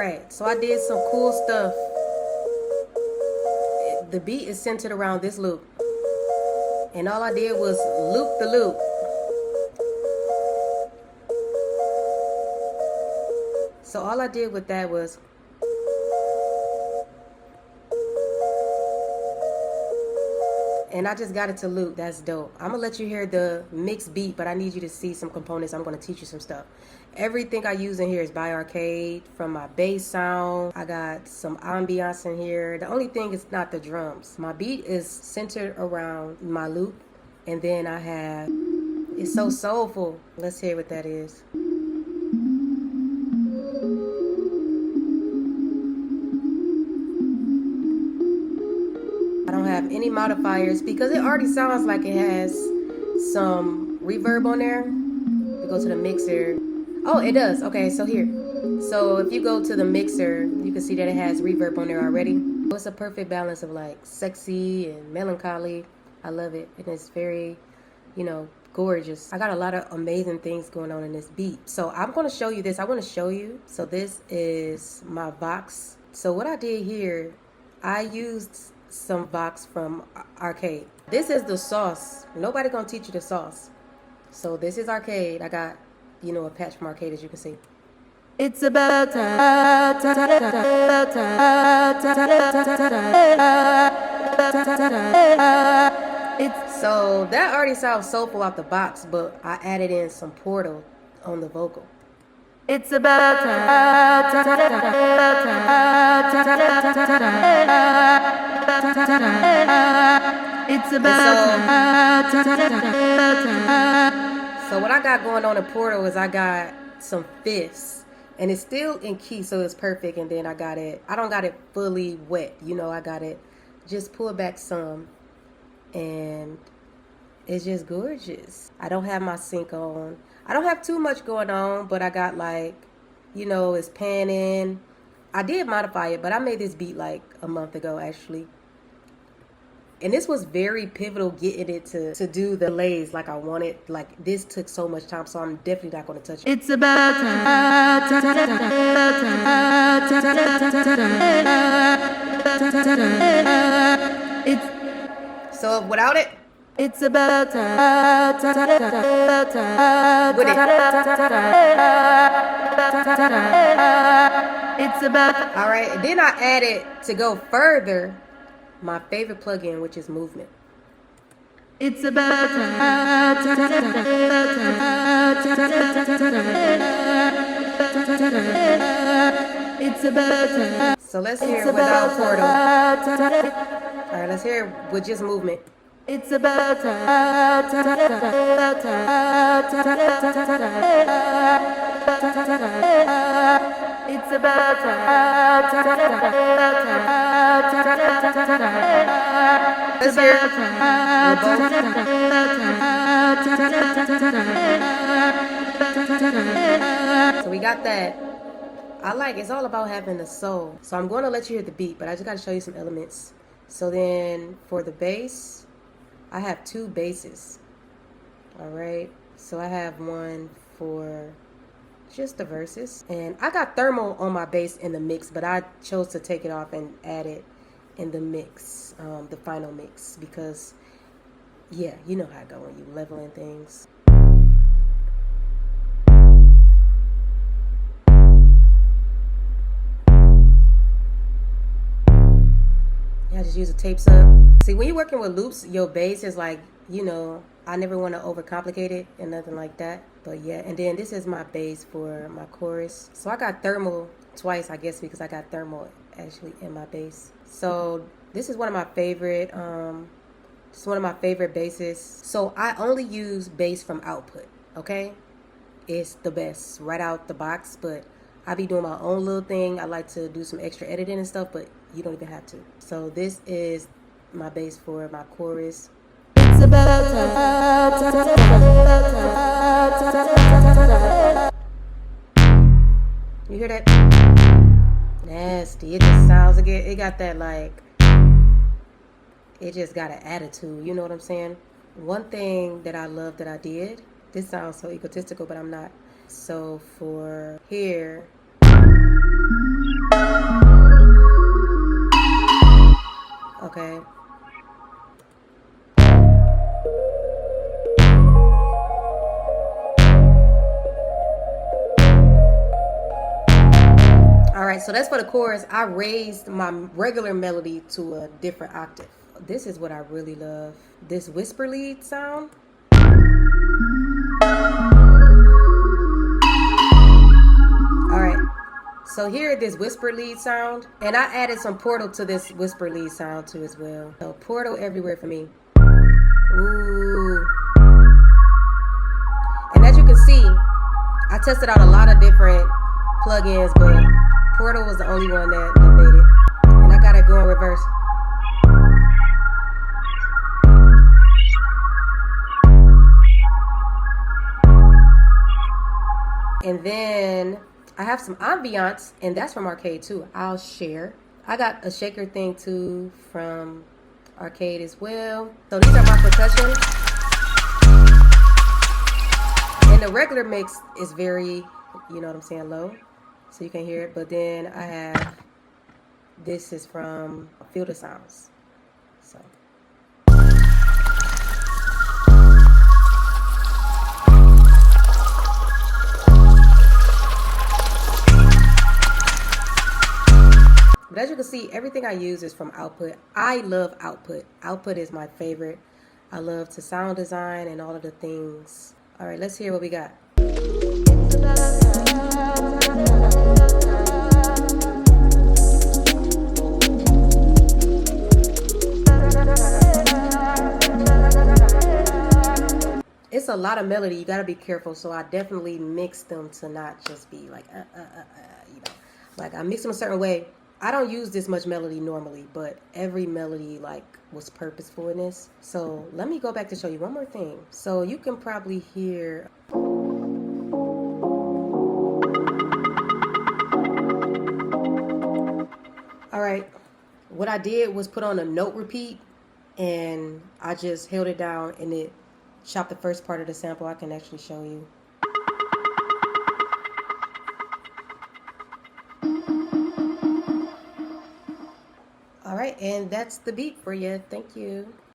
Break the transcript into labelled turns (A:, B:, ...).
A: Alright, so I did some cool stuff. The beat is centered around this loop. And all I did was loop the loop. So all I did with that was and I just got it to loop. That's dope. I'm gonna let you hear the mixed beat, but I need you to see some components. I'm gonna teach you some stuff. Everything I use in here is by Arcade. From my bass sound, I got some ambience in here. The only thing is not the drums. My beat is centered around my loop, and then I have, it's so soulful. Let's hear what that is. I don't have any modifiers because it already sounds like it has some reverb on there. We go to the mixer. Oh, it does. Okay, so here. So if you go to the mixer, you can see that it has reverb on there already. It's a perfect balance of like sexy and melancholy. I love it. And it's very, you know, gorgeous. I got a lot of amazing things going on in this beat. So I'm going to show you this. I want to show you. So this is my Vox. So what I did here, I used some Vox from Arcade. This is the sauce. Nobody gonna teach you the sauce. So this is Arcade. I got, you know, a patch from Arcade, as you can see. It's about time. So that already sounds soulful out the box, but I added in some Portal on the vocal. It's about time. It's about so what I got going on in Portal is I got some fifths, and it's still in key, so it's perfect. And then I got it, I don't got it fully wet, you know, I got it just pulled back some, and it's just gorgeous. I don't have my sync on. I don't have too much going on, but I got like, you know, it's panning. I did modify it, but I made this beat like a month ago actually. And this was very pivotal getting it to do the delays like I wanted. Like this took so much time, so I'm definitely not going to touch it. It's about it's so without it. It's about with it. It's about all right. And then I added to go further my favorite plugin, which is Movement. It's about it's about so let's hear it without Portal. All right, let's hear it with just Movement. It's about it's about let's hear it. So we got that. I like it's all about having the soul. So I'm going to let you hear the beat, but I just got to show you some elements. So then for the bass, I have two basses. All right, so I have one for just the verses, and I got thermal on my bass in the mix, but I chose to take it off and add it in the mix, the final mix, because yeah, you know how I go when you leveling things. I just use a tape sub. See, when you're working with loops, your bass is like, you know, I never want to overcomplicate it and nothing like that. But yeah, and then this is my bass for my chorus. So I got thermal twice, I guess, because I got thermal actually in my bass. So this is one of my favorite, it's one of my favorite basses. So I only use bass from output, okay? It's the best right out the box, but I be doing my own little thing. I like to do some extra editing and stuff, but you don't even have to. So this is my bass for my chorus. It's about you hear that? Nasty. It just sounds like it got that like, it just got an attitude, you know what I'm saying? One thing that I love that I did, this sounds so egotistical, but I'm not. So for here, Okay. All right, so that's for the chorus. I raised my regular melody to a different octave. This is what I really love. This whisper lead sound. All right, so here this whisper lead sound, and I added some portal to this whisper lead sound too as well. So portal everywhere for me. Ooh. And as you can see, I tested out a lot of different plugins, but portal was the only one that made it. And I got it going reverse. And then I have some ambience, and that's from Arcade too. I'll share. I got a shaker thing too from Arcade as well. So these are my percussion. And the regular mix is very, you know what I'm saying, low. So you can hear it. But then I have, this is from Field of Sounds. So. But as you can see, everything I use is from Output. I love Output. Output is my favorite. I love to sound design and all of the things. All right, let's hear what we got. It's a lot of melody. You got to be careful. So I definitely mix them to not just be like, you know, like I mix them a certain way. I don't use this much melody normally, but every melody like was purposeful in this. So let me go back to show you one more thing. So you can probably hear. All right, what I did was put on a note repeat, and I just held it down and it chopped the first part of the sample. I can actually show you. All right, and that's the beat for you. Thank you.